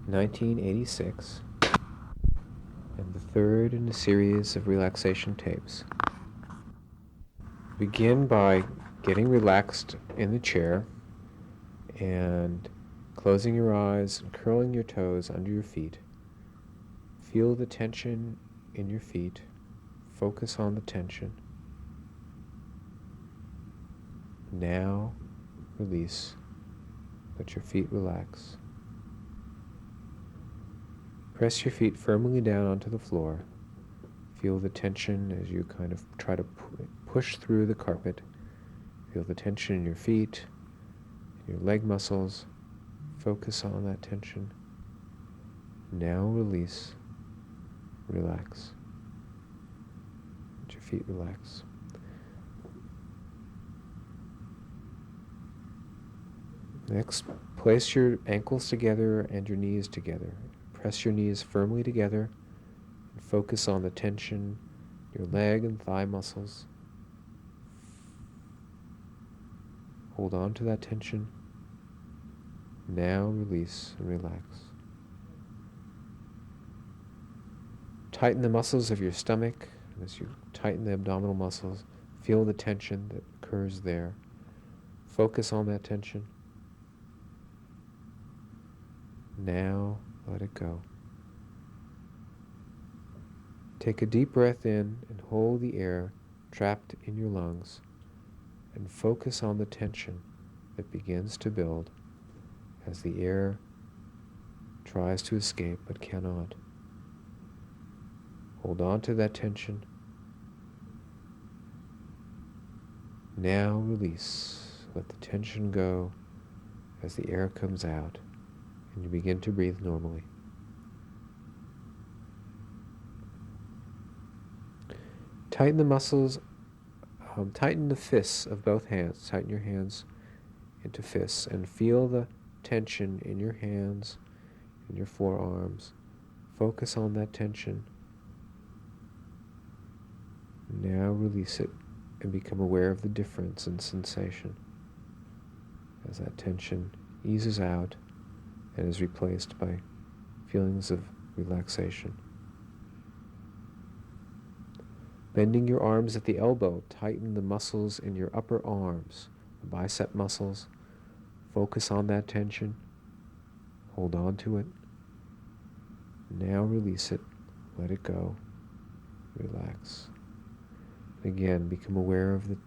1986, and the third in a series of relaxation tapes. Begin by getting relaxed in the chair and closing your eyes and curling your toes under your feet. Feel the tension in your feet. Focus on the tension. Now, release. Let your feet relax. Press your feet firmly down onto the floor. Feel the tension as you kind of try to push through the carpet. Feel the tension in your feet, in your leg muscles. Focus on that tension. Now release. Relax. Let your feet relax. Next, place your ankles together and your knees together. Press your knees firmly together and focus on the tension in your leg and thigh muscles. Hold on to that tension. Now release and relax. Tighten the muscles of your stomach. As you tighten the abdominal muscles, feel the tension that occurs there. Focus on that tension. Now let it go. Take a deep breath in and hold the air trapped in your lungs and focus on the tension that begins to build as the air tries to escape but cannot. Hold on to that tension. Now release. Let the tension go as the air comes out and you begin to breathe normally. Tighten the muscles, tighten the fists of both hands. Tighten your hands into fists and feel the tension in your hands, in your forearms. Focus on that tension. Now release it and become aware of the difference in sensation as that tension eases out and is replaced by feelings of relaxation. Bending your arms at the elbow, tighten the muscles in your upper arms, the bicep muscles. Focus on that tension. Hold on to it. Now release it. Let it go. Relax. Again, become aware of the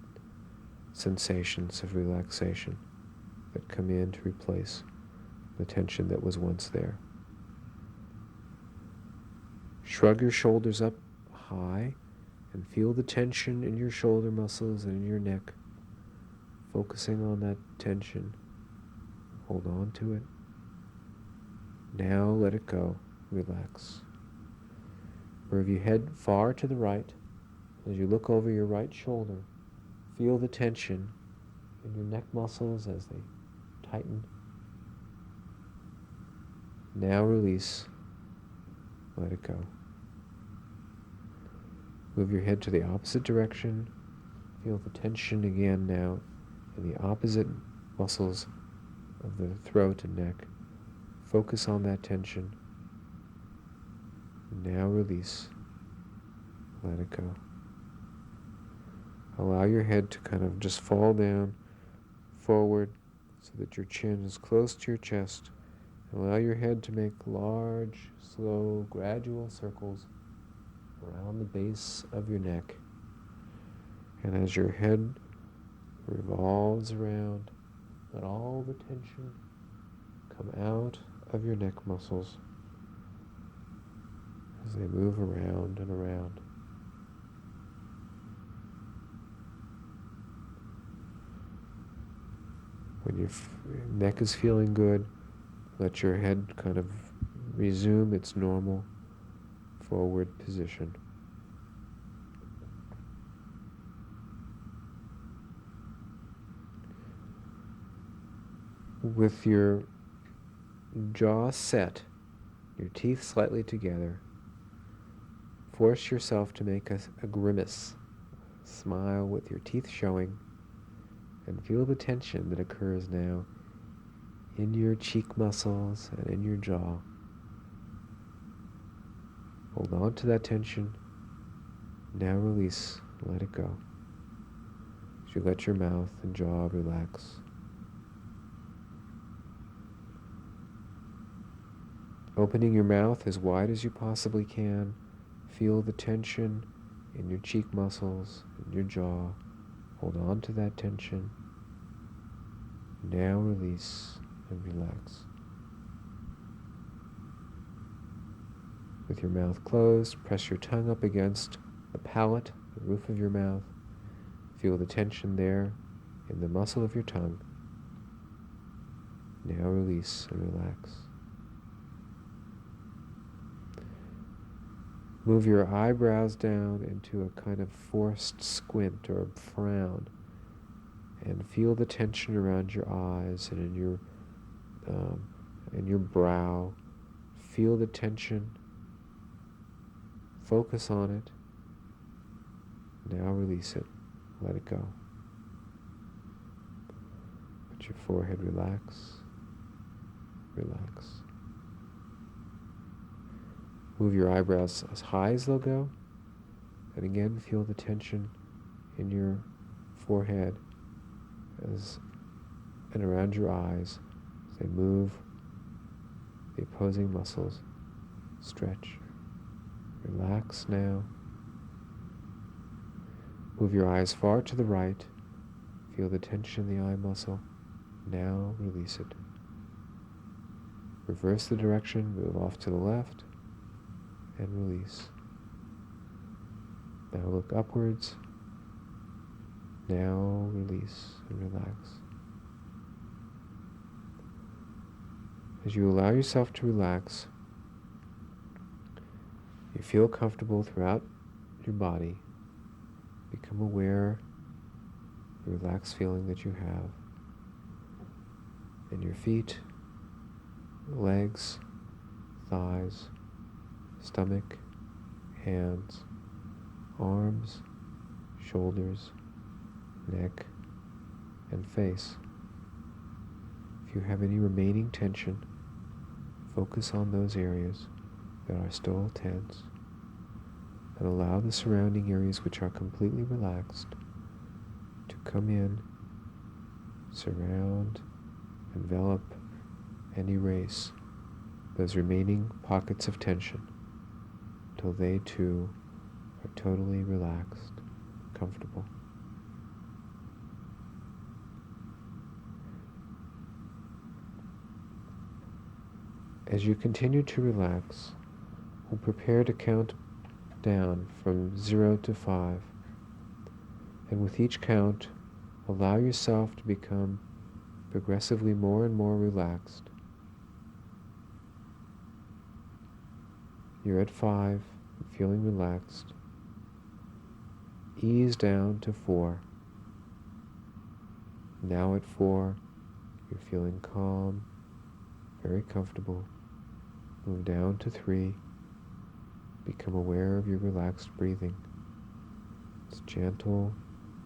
sensations of relaxation that come in to replace the tension that was once there. Shrug your shoulders up high and feel the tension in your shoulder muscles and in your neck. Focusing on that tension. Hold on to it. Now let it go. Relax. Move your head far to the right. As you look over your right shoulder, feel the tension in your neck muscles as they tighten. Now release. Let it go. Move your head to the opposite direction. Feel the tension again now in the opposite muscles of the throat and neck. Focus on that tension. Now release. Let it go. Allow your head to kind of just fall down forward so that your chin is close to your chest. Allow your head to make large, slow, gradual circles around the base of your neck. And as your head revolves around, let all the tension come out of your neck muscles as they move around and around. When your neck is feeling good, let your head kind of resume its normal forward position. With your jaw set, your teeth slightly together, force yourself to make a grimace. Smile with your teeth showing and feel the tension that occurs now in your cheek muscles and in your jaw. Hold on to that tension. Now release. Let it go. As you let your mouth and jaw relax. Opening your mouth as wide as you possibly can. Feel the tension in your cheek muscles and your jaw. Hold on to that tension. Now release and relax. With your mouth closed, press your tongue up against the palate, the roof of your mouth. Feel the tension there in the muscle of your tongue. Now release and relax. Move your eyebrows down into a kind of forced squint or a frown, and feel the tension around your eyes and in your brow. Feel the tension. Focus on it. Now release it. Let it go. Let your forehead relax. Relax. Move your eyebrows as high as they'll go. And again, feel the tension in your forehead and around your eyes as they move. The opposing muscles stretch. Relax now. Move your eyes far to the right. Feel the tension in the eye muscle. Now release it. Reverse the direction, move off to the left, and release. Now look upwards. Now release and relax. As you allow yourself to relax, you feel comfortable throughout your body. Become aware of the relaxed feeling that you have in your feet, legs, thighs, stomach, hands, arms, shoulders, neck, and face. If you have any remaining tension, focus on those areas that are still tense, and allow the surrounding areas which are completely relaxed to come in, surround, envelop, and erase those remaining pockets of tension till they too are totally relaxed, comfortable. As you continue to relax, we'll prepare to count down from 0 to 5. And with each count, allow yourself to become progressively more and more relaxed. You're at 5, feeling relaxed. Ease down to 4. Now at 4, you're feeling calm, very comfortable. Move down to 3. Become aware of your relaxed breathing. It's gentle,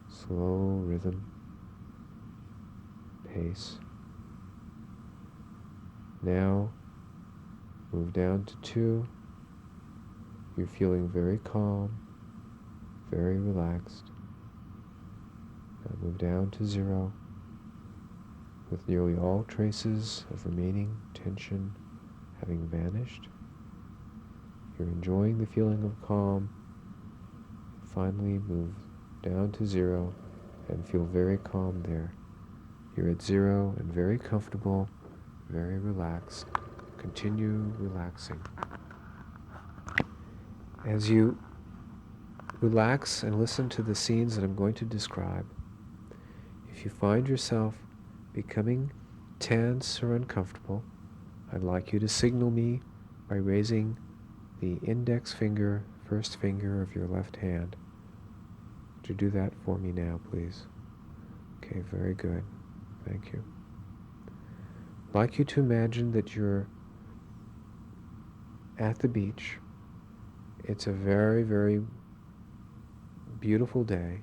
slow rhythm, pace. Now, move down to 2. You're feeling very calm, very relaxed. Now move down to 0. With nearly all traces of remaining tension having vanished, you're enjoying the feeling of calm. Finally, move down to 0 and feel very calm there. You're at 0 and very comfortable, very relaxed. Continue relaxing. As you relax and listen to the scenes that I'm going to describe, if you find yourself becoming tense or uncomfortable, I'd like you to signal me by raising the index finger, first finger of your left hand. Would you do that for me now, please? Okay, very good. Thank you. I'd like you to imagine that you're at the beach. It's a very, very beautiful day.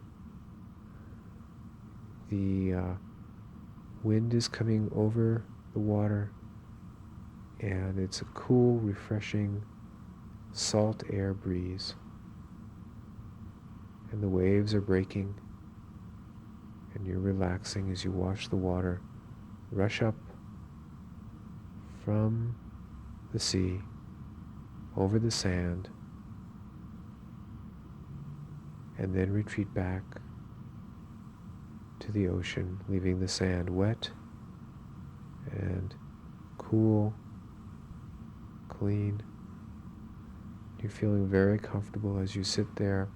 The wind is coming over the water, and it's a cool, refreshing salt air breeze, and the waves are breaking, and you're relaxing as you watch the water rush up from the sea over the sand and then retreat back to the ocean, leaving the sand wet and cool, clean. You're feeling very comfortable as you sit there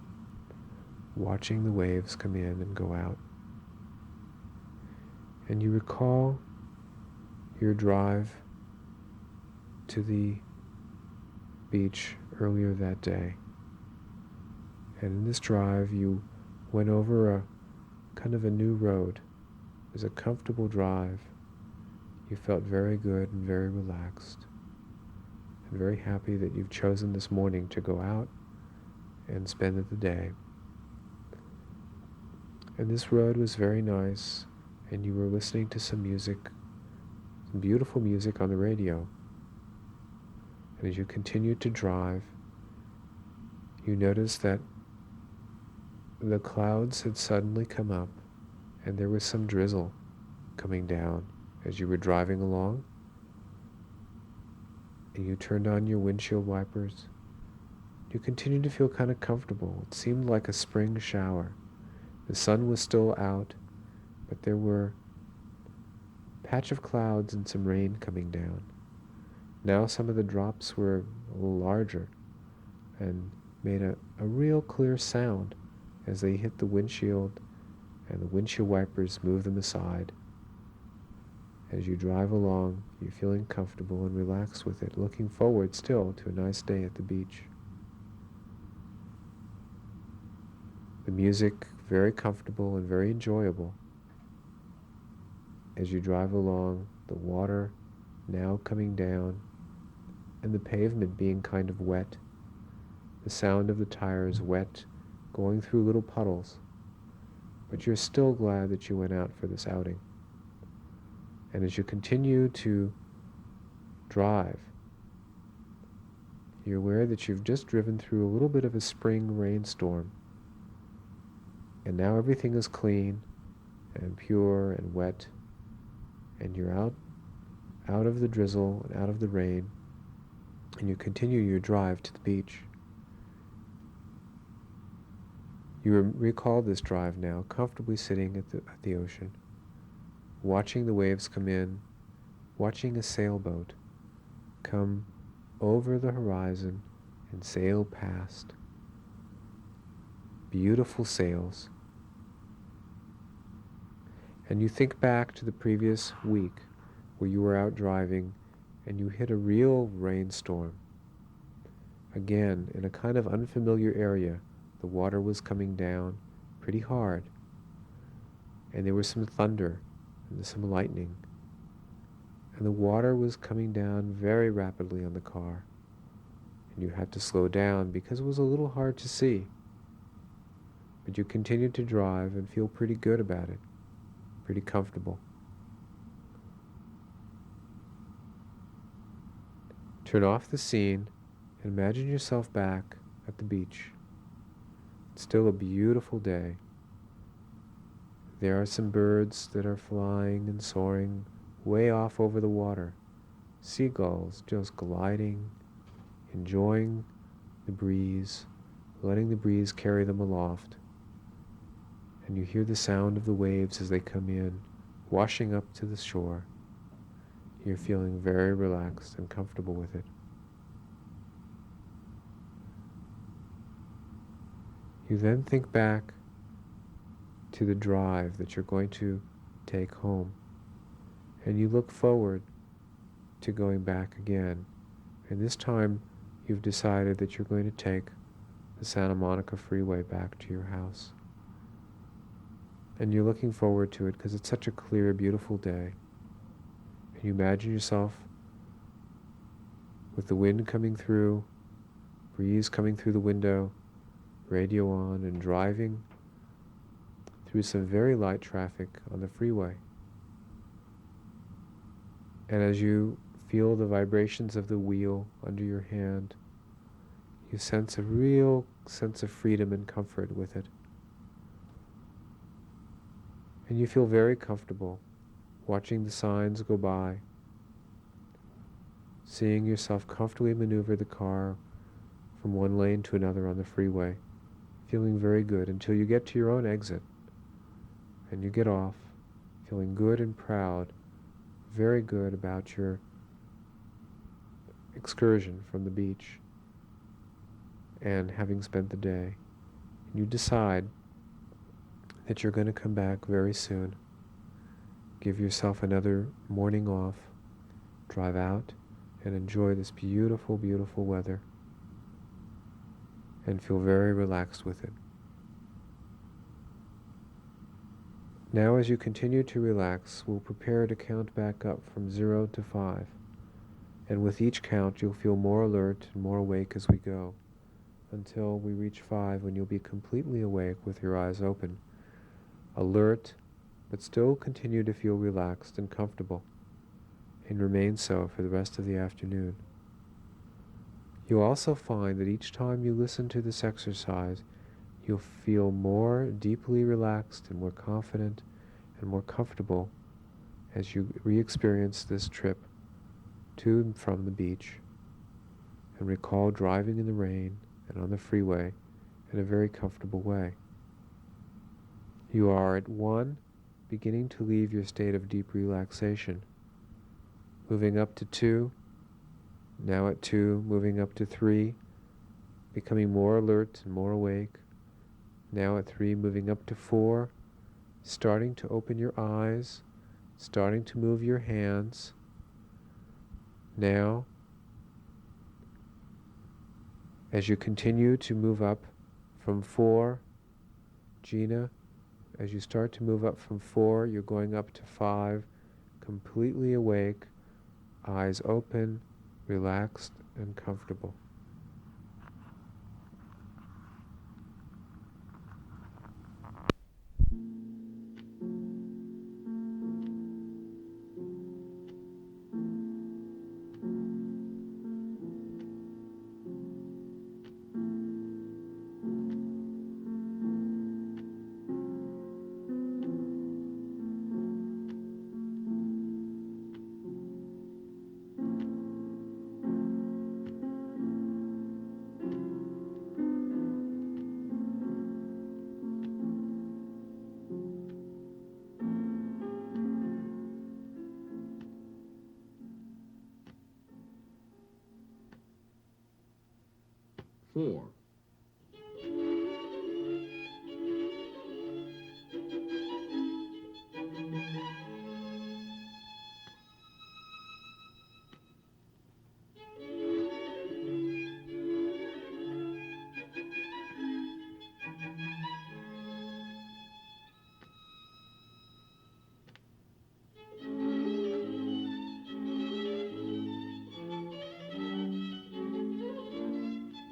watching the waves come in and go out. And you recall your drive to the beach earlier that day. And in this drive, you went over a kind of a new road. It was a comfortable drive. You felt very good and very relaxed. And very happy that you've chosen this morning to go out and spend the day. And this road was very nice, and you were listening to some music, some beautiful music on the radio. And as you continued to drive, you noticed that the clouds had suddenly come up, and there was some drizzle coming down as you were driving along. And you turned on your windshield wipers. You continued to feel kind of comfortable. It seemed like a spring shower. The sun was still out, but there were a patch of clouds and some rain coming down. Now some of the drops were a little larger and made a real clear sound as they hit the windshield, and the windshield wipers moved them aside. As you drive along, you're feeling comfortable and relaxed with it, looking forward still to a nice day at the beach. The music very comfortable and very enjoyable. As you drive along, the water now coming down and the pavement being kind of wet. The sound of the tires wet, going through little puddles. But you're still glad that you went out for this outing. And as you continue to drive, you're aware that you've just driven through a little bit of a spring rainstorm. And now everything is clean and pure and wet, and you're out of the drizzle and out of the rain, and you continue your drive to the beach. You recall this drive now, comfortably sitting at the ocean, watching the waves come in, watching a sailboat come over the horizon and sail past. Beautiful sails. And you think back to the previous week where you were out driving and you hit a real rainstorm. Again, in a kind of unfamiliar area, the water was coming down pretty hard, and there was some thunder and some lightning, and the water was coming down very rapidly on the car, and you had to slow down because it was a little hard to see. But you continued to drive and feel pretty good about it, pretty comfortable. Turn off the scene and imagine yourself back at the beach. It's still a beautiful day. There are some birds that are flying and soaring way off over the water. Seagulls just gliding, enjoying the breeze, letting the breeze carry them aloft. And you hear the sound of the waves as they come in, washing up to the shore. You're feeling very relaxed and comfortable with it. You then think back to the drive that you're going to take home, and you look forward to going back again. And this time you've decided that you're going to take the Santa Monica Freeway back to your house. And you're looking forward to it because it's such a clear, beautiful day. And you imagine yourself with the wind coming through, breeze coming through the window, radio on, and driving through some very light traffic on the freeway. And as you feel the vibrations of the wheel under your hand, You sense a real sense of freedom and comfort with it. And you feel very comfortable watching the signs go by, seeing yourself comfortably maneuver the car from one lane to another on the freeway, feeling very good until you get to your own exit and you get off, feeling good and proud, very good about your excursion from the beach and having spent the day. And you decide that you're going to come back very soon. Give yourself another morning off, drive out and enjoy this beautiful, beautiful weather and feel very relaxed with it. Now as you continue to relax, we'll prepare to count back up from 0 to 5. And with each count, you'll feel more alert and more awake as we go, until we reach 5 when you'll be completely awake with your eyes open, alert, but still continue to feel relaxed and comfortable, and remain so for the rest of the afternoon. You'll also find that each time you listen to this exercise, you'll feel more deeply relaxed and more confident and more comfortable as you re-experience this trip to and from the beach, and recall driving in the rain and on the freeway in a very comfortable way. You are at 1, beginning to leave your state of deep relaxation, moving up to 2, now at 2, moving up to 3, becoming more alert and more awake, now at 3, moving up to 4, starting to open your eyes, starting to move your hands. Now, as you continue to move up from 4, Gina, as you start to move up from 4, you're going up to 5, completely awake, eyes open, relaxed and comfortable. Four.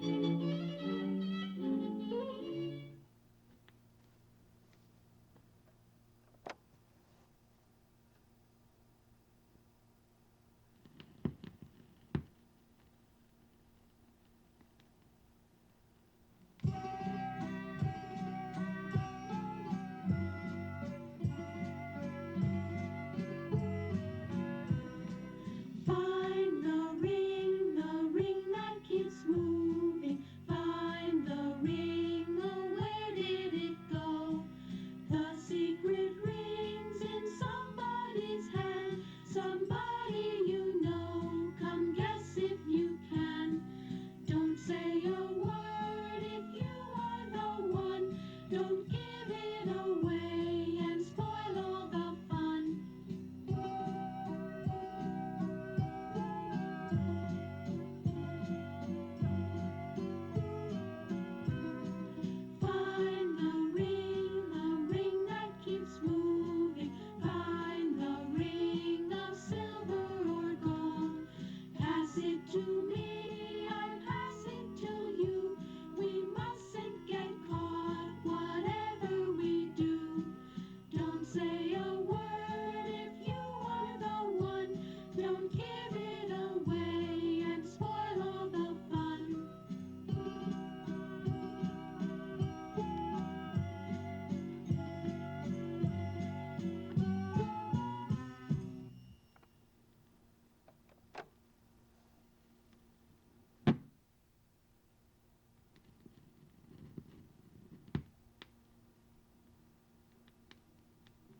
5.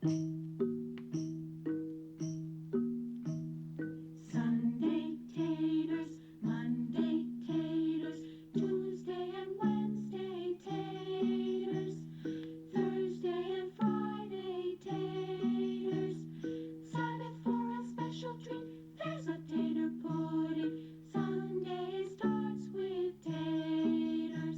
Sunday taters, Monday taters, Tuesday and Wednesday taters, Thursday and Friday taters, Sabbath for a special treat, there's a tater pudding, Sunday starts with taters.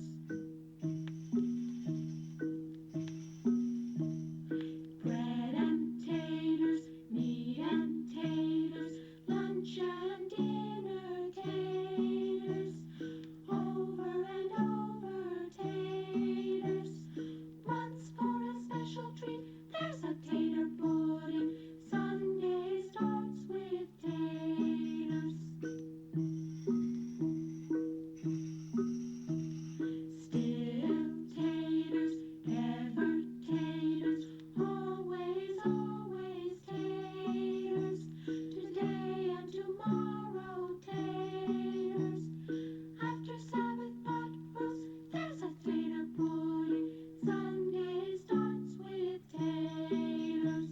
Bread and taters, meat and taters, lunch and dinner taters, over and over taters. Once for a special treat, there's a tater pudding, Sunday starts with taters. Still taters, ever taters, always, always taters, today and tomorrow taters. After Sabbath pot roast, there's a tater pudding, Sunday starts with taters.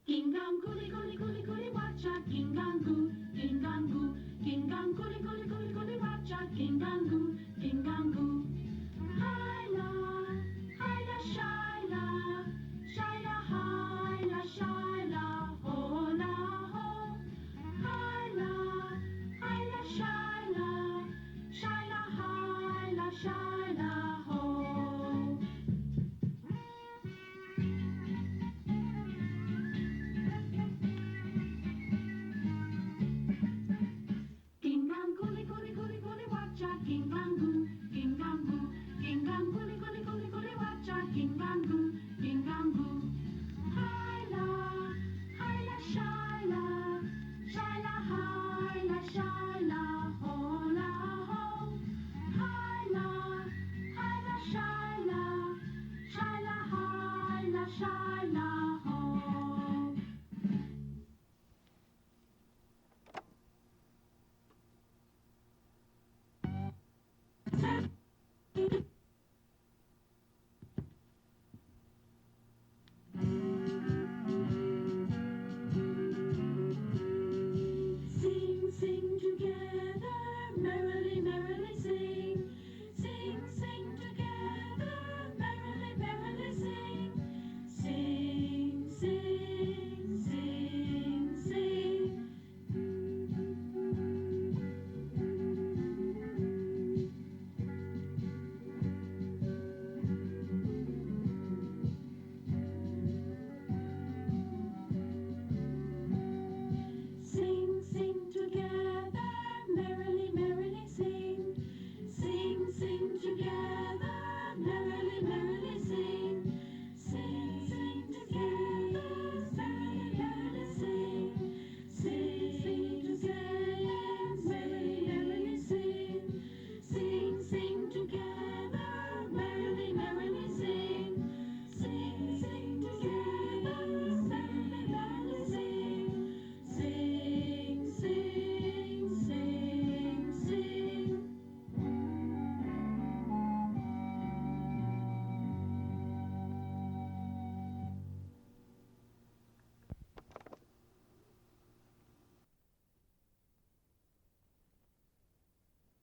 Gingang guli guli guli guli wacha, gingang goo, gingang goo, gingang guli guli guli guli wacha, gingang goo, gingang goo. Hyla, hyla shyla, shyla hyla shyla, hola ho. Hyla, hyla shyla, shyla hyla shyla ho. Gingang guli guli guli guli wacha, gingang goo, gingang goo, gingang guli guli guli guli wacha, gingang goo, gingang goo. Hyla, hyla shyla, shyla hyla shyla, hola ho. Hyla, hyla shyla, shyla hyla shyla ho.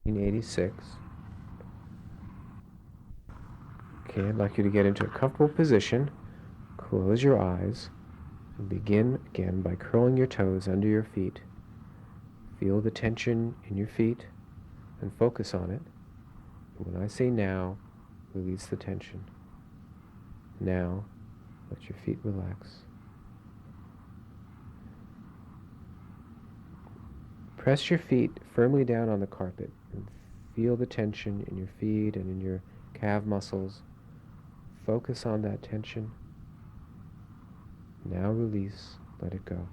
1986. Okay, I'd like you to get into a comfortable position. Close your eyes and begin again by curling your toes under your feet. Feel the tension in your feet and focus on it. And when I say now, release the tension. Now, let your feet relax. Press your feet firmly down on the carpet and feel the tension in your feet and in your calf muscles. Focus on that tension. Now release, let it go.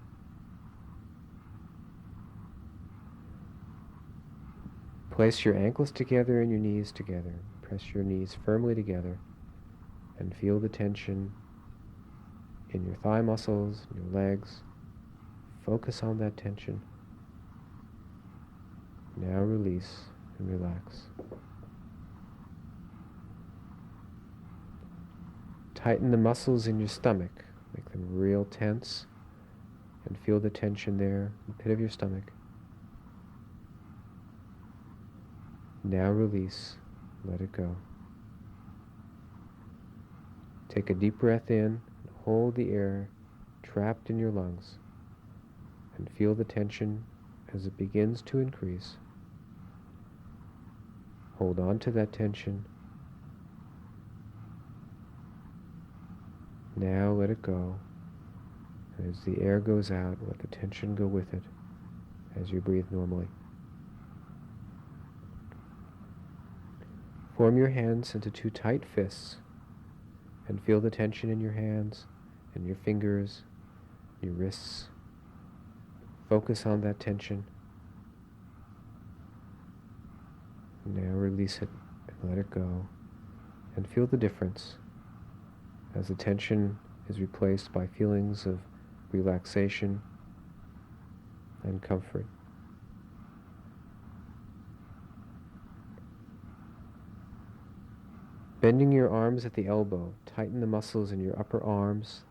Place your ankles together and your knees together. Press your knees firmly together and feel the tension in your thigh muscles, in your legs. Focus on that tension. Now release and relax. Tighten the muscles in your stomach. Make them real tense and feel the tension there in the pit of your stomach. Now release. Let it go. Take a deep breath in and hold the air trapped in your lungs and feel the tension as it begins to increase. Hold on to that tension. Now let it go. And as the air goes out, let the tension go with it as you breathe normally. Form your hands into two tight fists and feel the tension in your hands and your fingers, your wrists. Focus on that tension. Now release it and let it go. And feel the difference as the tension is replaced by feelings of relaxation and comfort. Bending your arms at the elbow, tighten the muscles in your upper arms,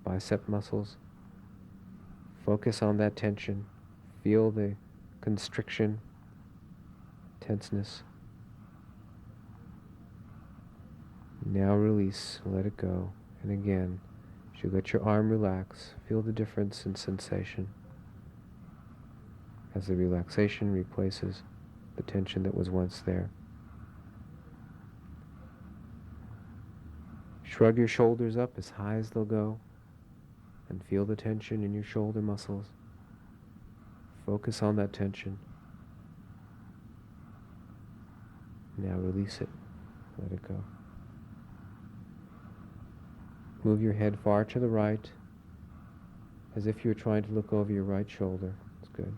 bicep muscles. Focus on that tension. Feel the constriction, tenseness. Now release, let it go. And again, as you let your arm relax, feel the difference in sensation as the relaxation replaces the tension that was once there. Shrug your shoulders up as high as they'll go and feel the tension in your shoulder muscles. Focus on that tension. Now release it. Let it go. Move your head far to the right as if you were trying to look over your right shoulder. That's good.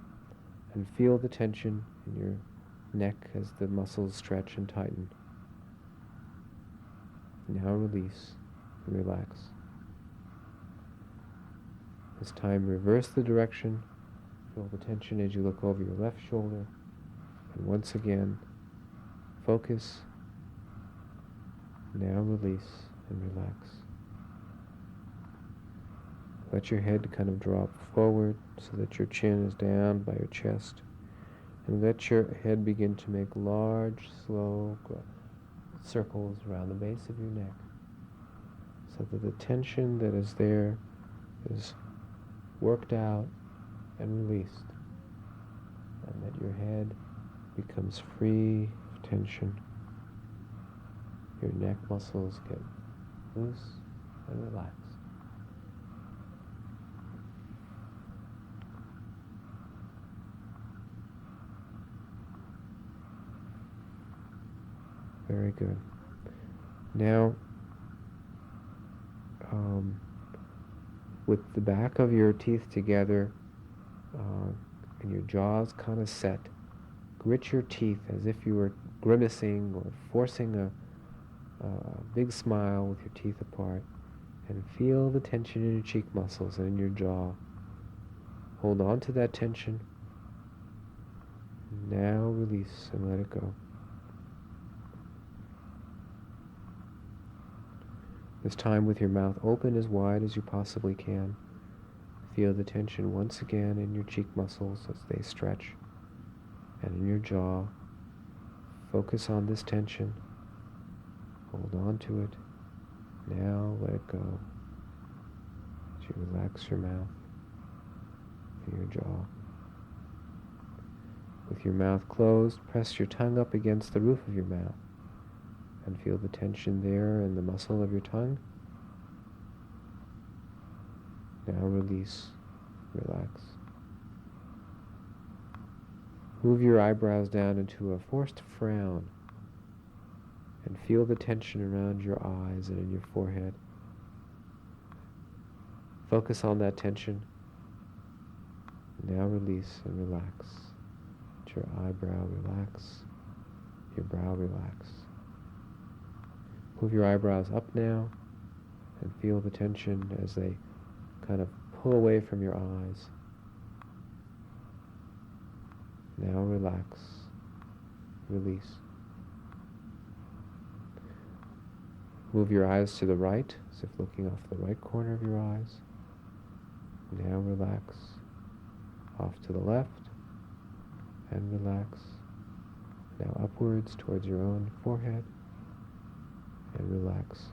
And feel the tension in your neck as the muscles stretch and tighten. Now release and relax. This time reverse the direction. Feel the tension as you look over your left shoulder. And once again, focus. Now release and relax. Let your head kind of drop forward so that your chin is down by your chest. And let your head begin to make large, slow circles around the base of your neck so that the tension that is there is worked out and released, and that your head becomes free of tension. Your neck muscles get loose and relaxed. Very good. Now, with the back of your teeth together and your jaws kind of set, grit your teeth as if you were grimacing or forcing a big smile with your teeth apart, and feel the tension in your cheek muscles and in your jaw. Hold on to that tension. Now release and let it go. This time with your mouth open as wide as you possibly can. Feel the tension once again in your cheek muscles as they stretch and in your jaw. Focus on this tension. Hold on to it. Now let it go as you relax your mouth and your jaw. With your mouth closed, press your tongue up against the roof of your mouth and feel the tension there in the muscle of your tongue. Now release, relax. Move your eyebrows down into a forced frown and feel the tension around your eyes and in your forehead. Focus on that tension. Now release and relax. Let your eyebrow relax, your brow relax. Move your eyebrows up now and feel the tension as they kind of pull away from your eyes. Now relax, release. Move your eyes to the right, as if looking off the right corner of your eyes. Now relax. Off to the left, and relax. Now upwards towards your own forehead, and relax.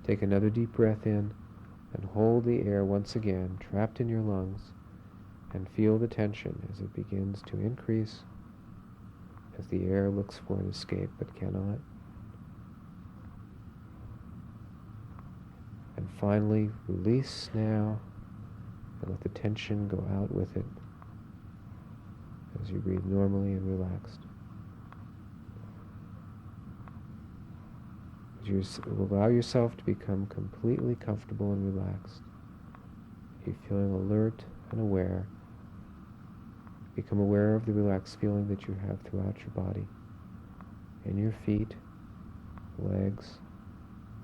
Take another deep breath in, and hold the air once again, trapped in your lungs, and feel the tension as it begins to increase, as the air looks for an escape but cannot. And finally, release now, and let the tension go out with it as you breathe normally and relaxed. As you allow yourself to become completely comfortable and relaxed, you're feeling alert and aware. Become aware of the relaxed feeling that you have throughout your body, in your feet, legs,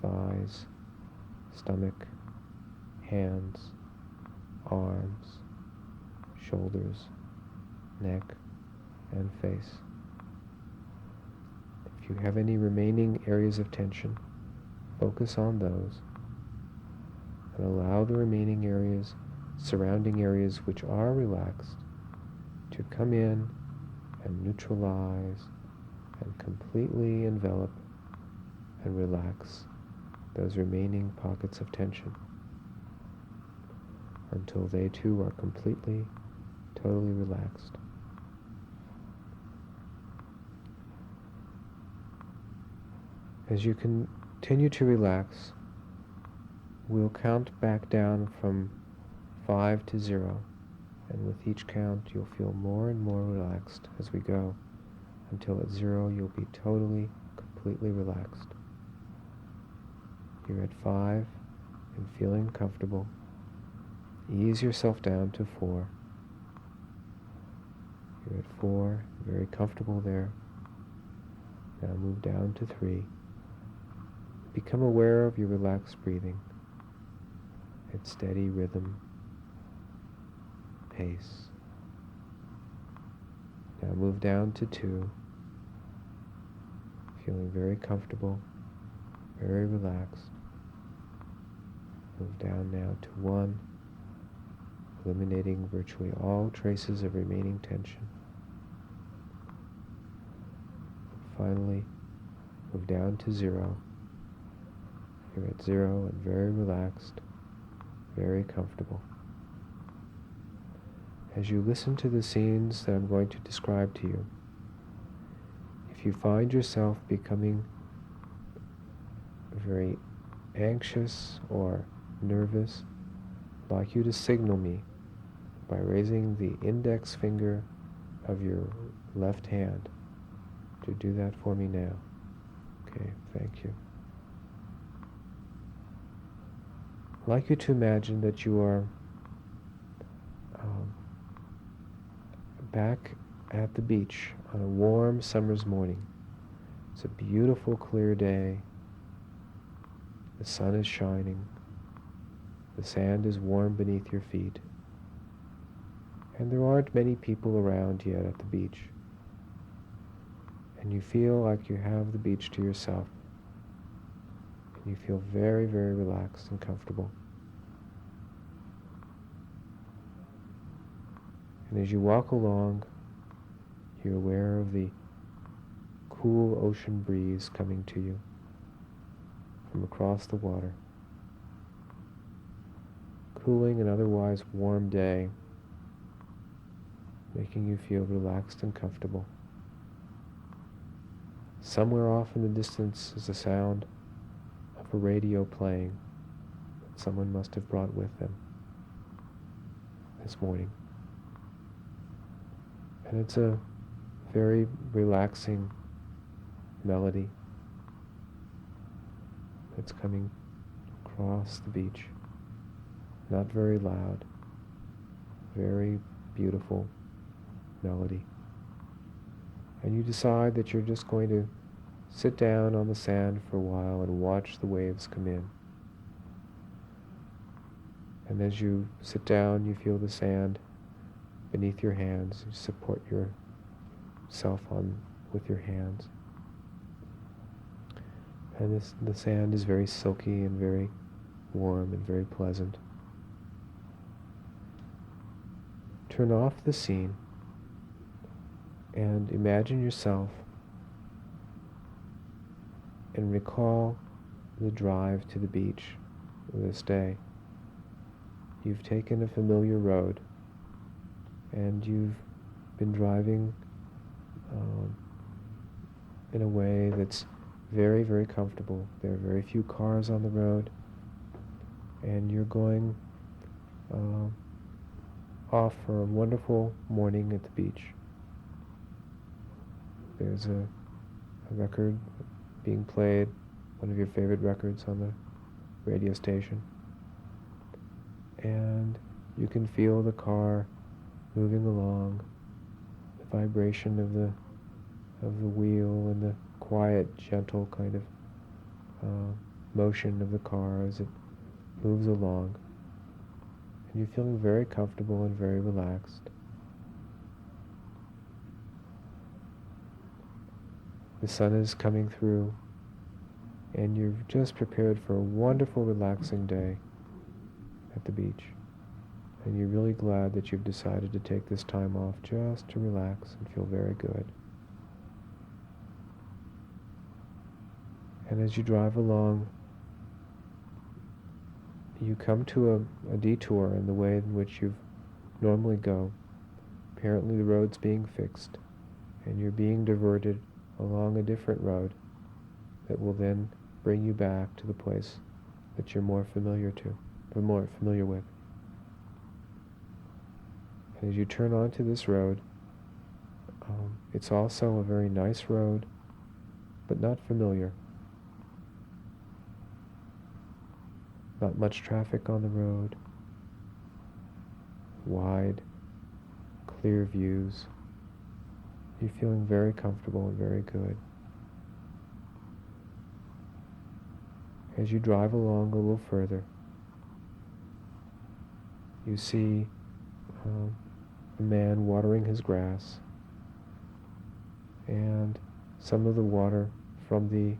thighs, stomach, hands, arms, shoulders, neck, and face. If you have any remaining areas of tension, focus on those and allow the remaining areas, surrounding areas which are relaxed, to come in and neutralize and completely envelop and relax those remaining pockets of tension until they too are completely, totally relaxed. As you continue to relax, we'll count back down from 5 to 0, and with each count you'll feel more and more relaxed as we go, until at 0 you'll be totally, completely relaxed. You're at 5 and feeling comfortable. Ease yourself down to 4. You're at 4, very comfortable there. Now move down to 3. Become aware of your relaxed breathing, its steady rhythm, pace. Now move down to 2, feeling very comfortable, very relaxed. Move down now to 1, eliminating virtually all traces of remaining tension. Finally, move down to 0. You're at 0 and very relaxed, very comfortable. As you listen to the scenes that I'm going to describe to you, if you find yourself becoming very anxious or nervous, I'd like you to signal me by raising the index finger of your left hand. To do that for me now. Okay, thank you. I'd like you to imagine that you are back at the beach on a warm summer's morning. It's a beautiful, clear day. The sun is shining. The sand is warm beneath your feet. And there aren't many people around yet at the beach. And you feel like you have the beach to yourself. And you feel very, very relaxed and comfortable. And as you walk along, you're aware of the cool ocean breeze coming to you from across the water. Cooling an otherwise warm day, making you feel relaxed and comfortable. Somewhere off in the distance is the sound of a radio playing that someone must have brought with them this morning. And it's a very relaxing melody that's coming across the beach. Not very loud, very beautiful melody. And you decide that you're just going to sit down on the sand for a while and watch the waves come in. And as you sit down, you feel the sand beneath your hands. You support yourself with your hands. And the sand is very silky and very warm and very pleasant. Turn off the scene and imagine yourself and recall the drive to the beach this day. You've taken a familiar road and you've been driving in a way that's very, very comfortable. There are very few cars on the road, and you're going off for a wonderful morning at the beach. There's a record being played, one of your favorite records on the radio station, and you can feel the car moving along, the vibration of the wheel and the quiet, gentle kind of motion of the car as it moves along. And you're feeling very comfortable and very relaxed. The sun is coming through, and you've just prepared for a wonderful, relaxing day at the beach. And you're really glad that you've decided to take this time off just to relax and feel very good. And as you drive along, you come to a detour in the way in which you normally go. Apparently the road's being fixed, and you're being diverted along a different road that will then bring you back to the place that you're more familiar with. And as you turn onto this road, it's also a very nice road, but not familiar. Not much traffic on the road. Wide, clear views. You're feeling very comfortable and very good. As you drive along a little further, you see a man watering his grass, and some of the water from the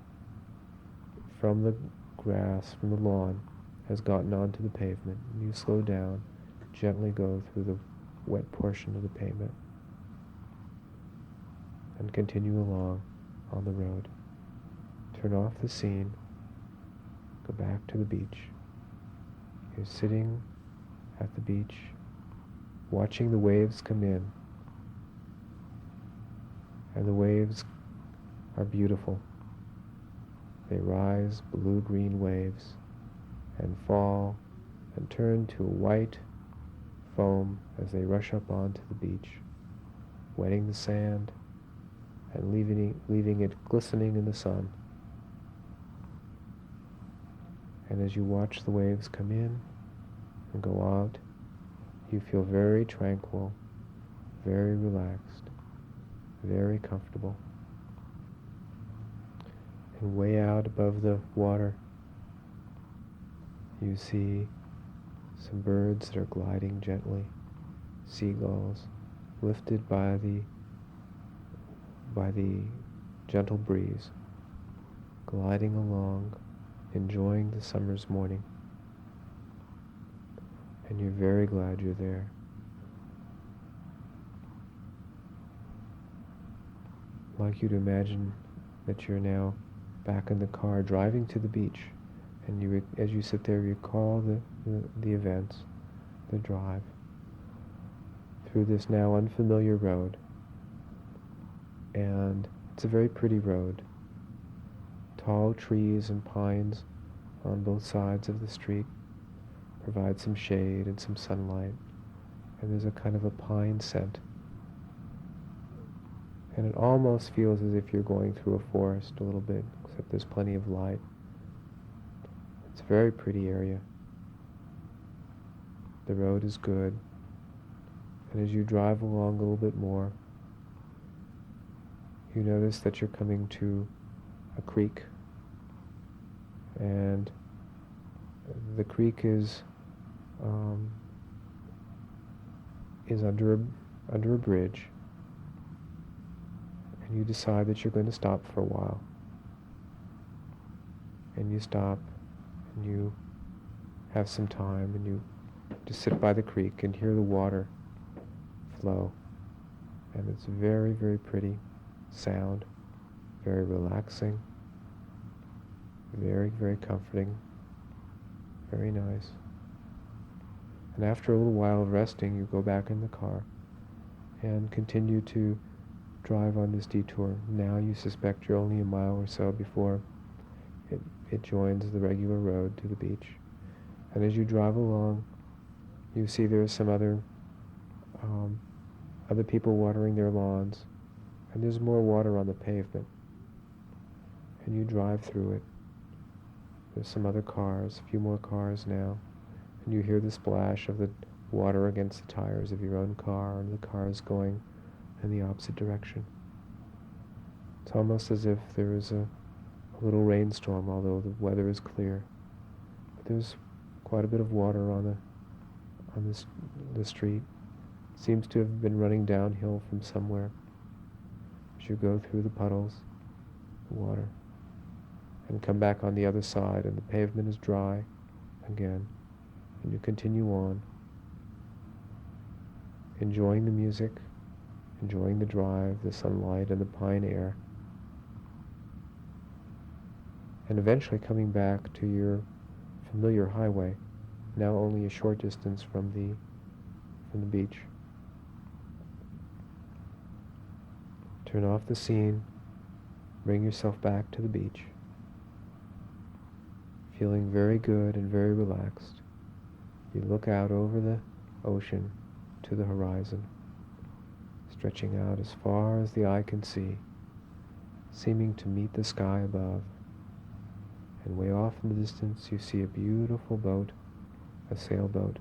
grass, from the lawn, has gotten onto the pavement. And you slow down, gently go through the wet portion of the pavement, and continue along on the road. Turn off the scene, go back to the beach. You're sitting at the beach, watching the waves come in. And the waves are beautiful. They rise, blue-green waves, and fall and turn to a white foam as they rush up onto the beach, wetting the sand and leaving it glistening in the sun. And as you watch the waves come in and go out, you feel very tranquil, very relaxed, very comfortable. And way out above the water, you see some birds that are gliding gently, seagulls, lifted by the gentle breeze, gliding along, enjoying the summer's morning. And you're very glad you're there. I'd like you to imagine that you're now back in the car driving to the beach, and you, as you sit there, recall the events, the drive through this now unfamiliar road. And it's a very pretty road. Tall trees and pines on both sides of the street provide some shade and some sunlight, and there's a kind of a pine scent. And it almost feels as if you're going through a forest a little bit, except there's plenty of light. It's a very pretty area. The road is good. And as you drive along a little bit more, you notice that you're coming to a creek, and the creek is under a bridge, and you decide that you're going to stop for a while. And you stop, and you have some time, and you just sit by the creek and hear the water flow. And it's very, very pretty sound, very relaxing, very, very comforting, very nice. And after a little while of resting, you go back in the car and continue to drive on this detour. Now you suspect you're only a mile or so before it joins the regular road to the beach. And as you drive along, you see there are some other people watering their lawns, and there's more water on the pavement. And you drive through it. There's some other cars, a few more cars now, and you hear the splash of the water against the tires of your own car, and the car is going in the opposite direction. It's almost as if there is a little rainstorm, although the weather is clear. But there's quite a bit of water on the street. It seems to have been running downhill from somewhere as you go through the puddles, the water, and come back on the other side, and the pavement is dry again, and you continue on, enjoying the music, enjoying the drive, the sunlight, and the pine air, and eventually coming back to your familiar highway, now only a short distance from the beach. Turn off the scene, bring yourself back to the beach, feeling very good and very relaxed. You look out over the ocean to the horizon, stretching out as far as the eye can see, seeming to meet the sky above. And way off in the distance you see a beautiful boat, a sailboat,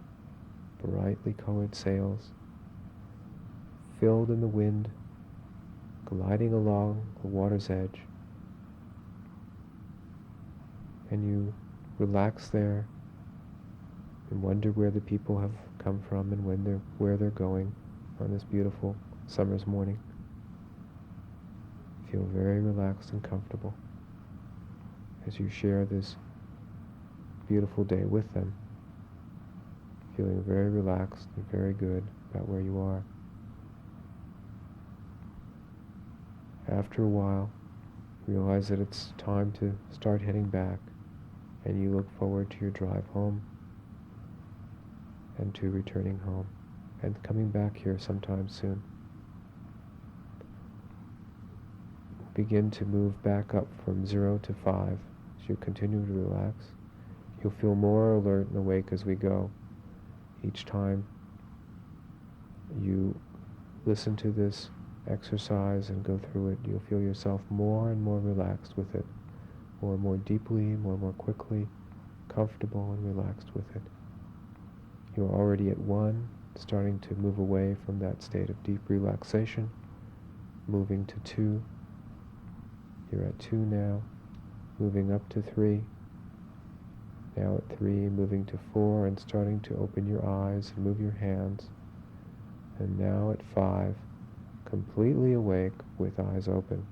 brightly colored sails, filled in the wind, gliding along the water's edge. And you relax there and wonder where the people have come from and where they're going on this beautiful summer's morning. Feel very relaxed and comfortable as you share this beautiful day with them, feeling very relaxed and very good about where you are. After a while, realize that it's time to start heading back, and you look forward to your drive home and to returning home and coming back here sometime soon. Begin to move back up from 0 to 5 as you continue to relax. You'll feel more alert and awake as we go. Each time you listen to this exercise and go through it, you'll feel yourself more and more relaxed with it, more and more deeply, more and more quickly, comfortable and relaxed with it. You're already at 1, starting to move away from that state of deep relaxation, moving to 2. You're at 2 now, moving up to 3. Now at 3, moving to 4 and starting to open your eyes and move your hands. And now at 5, completely awake with eyes open.